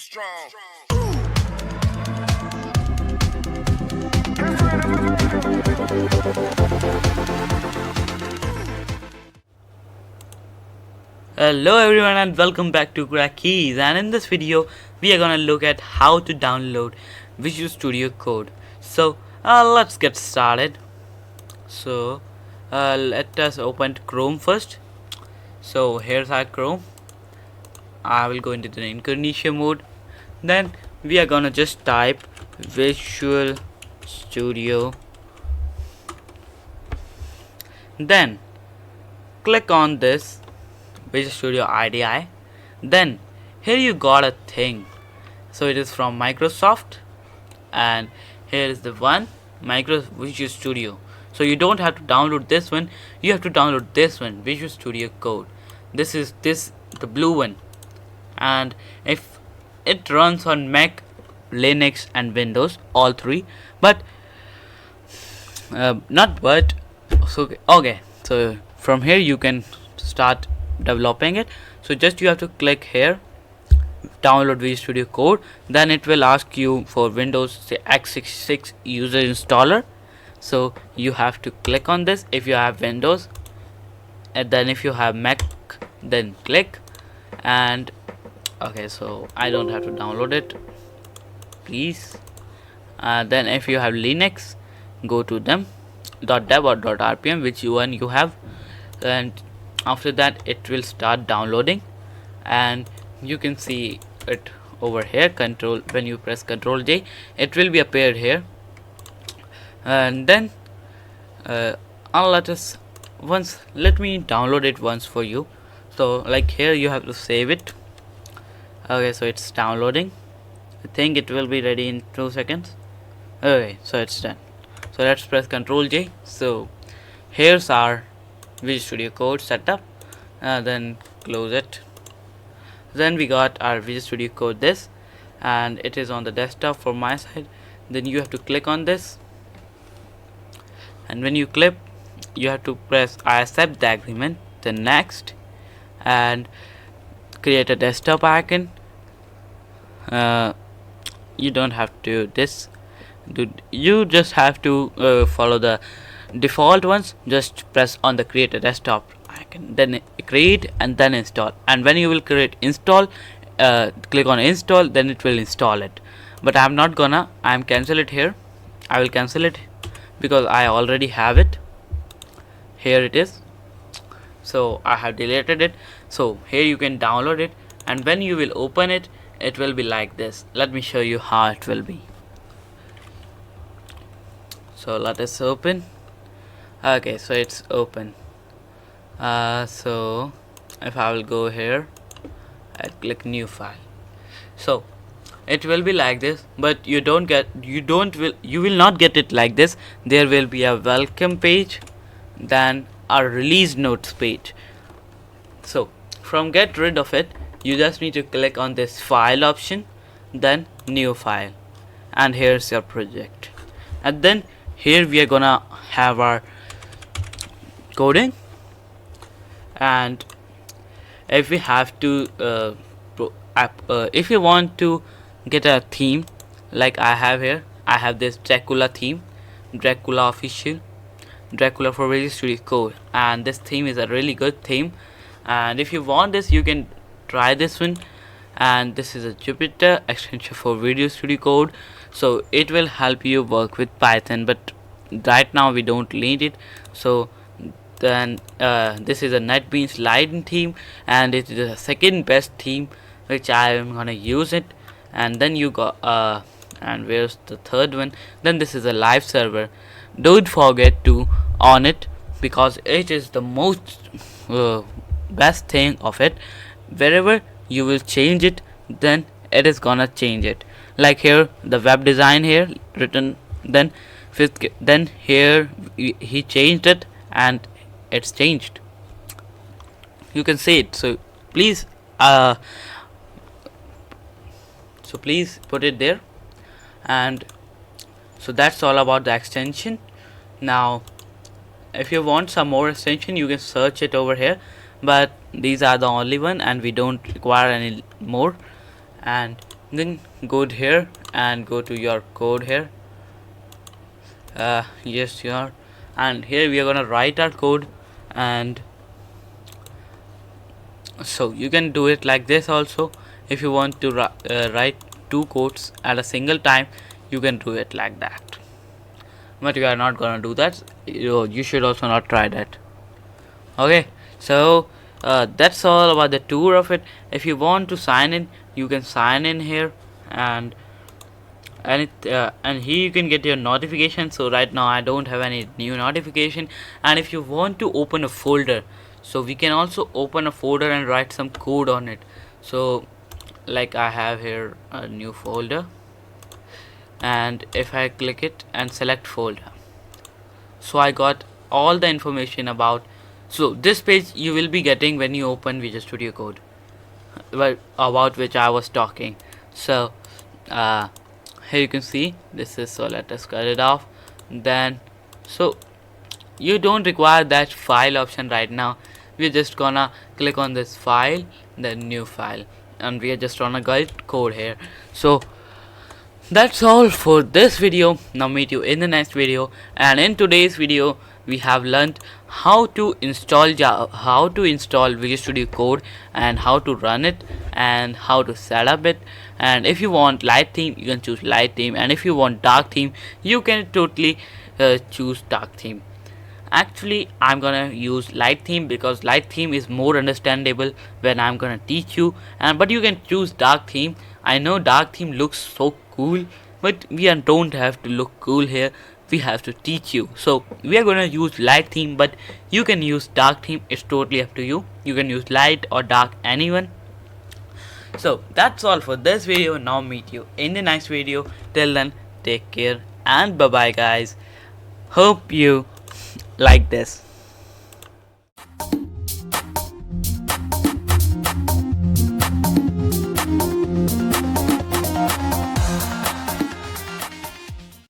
strong. Hello everyone and welcome back to Crack Keys, and in this video we are gonna look at how to download Visual Studio Code. So let's get started. So let us open Chrome first. So here's our Chrome. I will go into the incognito mode. Then we are gonna just type Visual Studio. Then click on this Visual Studio IDE. Then here you got a thing. So it is from Microsoft, and here is the one Visual Studio. So you don't have to download this one, you have to download this one, Visual Studio Code. This is the blue one, and if it runs on Mac, Linux and Windows, all three, but not but so okay. So from here you can start developing it. So just you have to click here, download Visual Studio Code. Then it will ask you for Windows, say x86 user installer. So you have to click on this if you have Windows, and then if you have Mac, then click. And okay, so I don't have to download it, please. Then if you have Linux, go to them .dev or .rpm, which one you have, and after that it will start downloading, and you can see it over here. When you press Ctrl J, it will be appeared here. And then let me download it once for you. So like here you have to save it. Okay, so it's downloading. I think it will be ready in 2 seconds. Okay, so it's done. So let's press Ctrl J. So here's our Visual Studio Code setup. Then close it. Then we got our Visual Studio Code this, and it is on the desktop for my side. Then you have to click on this, and when you click, you have to press I accept the agreement, then next, and create a desktop icon. You don't have to you just have to follow the default ones. Just press on the create a desktop icon, then create and then install. And when you will create install, click on install, then it will install it. But I'm cancel it here. I will cancel it because I already have it. Here it is. So I have deleted it. So here you can download it, and when you will open it, it will be like this. Let me show you how it will be. So let us open. Okay, so it's open. So if I will go here and click new file, so it will be like this. But you will not get it like this. There will be a welcome page, then a release notes page. So from get rid of it, you just need to click on this file option, then new file, and here's your project. And then here we are gonna have our coding. And if we have to if you want to get a theme, like I have here, I have this Dracula theme, Dracula official, Dracula for Visual Studio Code, and this theme is a really good theme. And if you want this, you can try this one. And this is a Jupyter extension for Visual Studio Code, so it will help you work with Python, but right now we don't need it. So then this is a NetBeans Lighting theme, and it is the second best theme which I am gonna use it. And then you got and where's the third one? Then this is a live server. Don't forget to on it, because it is the most best thing of it. Wherever you will change it, then it is gonna change it. Like here, the web design here written, then here he changed it and it's changed. You can see it. So please put it there. And so that's all about the extension. Now if you want some more extension, you can search it over here, but these are the only one and we don't require any more. And Then go here and go to your code here. Yes, here, and here we are gonna write our code. And so you can do it like this also. If you want to write two codes at a single time, you can do it like that, but you are not gonna do that. You should also not try that. Okay, so that's all about the tour of it. If you want to sign in, you can sign in here, and and here you can get your notification. So right now I don't have any new notification. And if you want to open a folder, so we can also open a folder and write some code on it. So like I have here a new folder, and if I click it and select folder, so I got all the information about. So this page you will be getting when you open Visual Studio Code, about which I was talking. So here you can see this is, so let us cut it off. Then so you don't require that file option right now. We're just gonna click on this file, then new file, and we are just gonna get code here. So that's all for this video. Now meet you in the next video. And in today's video we have learned how to install Visual Studio Code, and how to run it, and how to set up it. And if you want light theme, you can choose light theme, and if you want dark theme, you can totally choose dark theme. Actually I'm gonna use light theme because light theme is more understandable when I'm gonna teach you. And but you can choose dark theme. I know dark theme looks so cool, but we don't have to look cool here. We have to teach you. So we are gonna use light theme, but you can use dark theme. It's totally up to you. You can use light or dark, anyone. So that's all for this video. Now meet you in the next video. Till then, take care and bye bye guys. Hope you like this.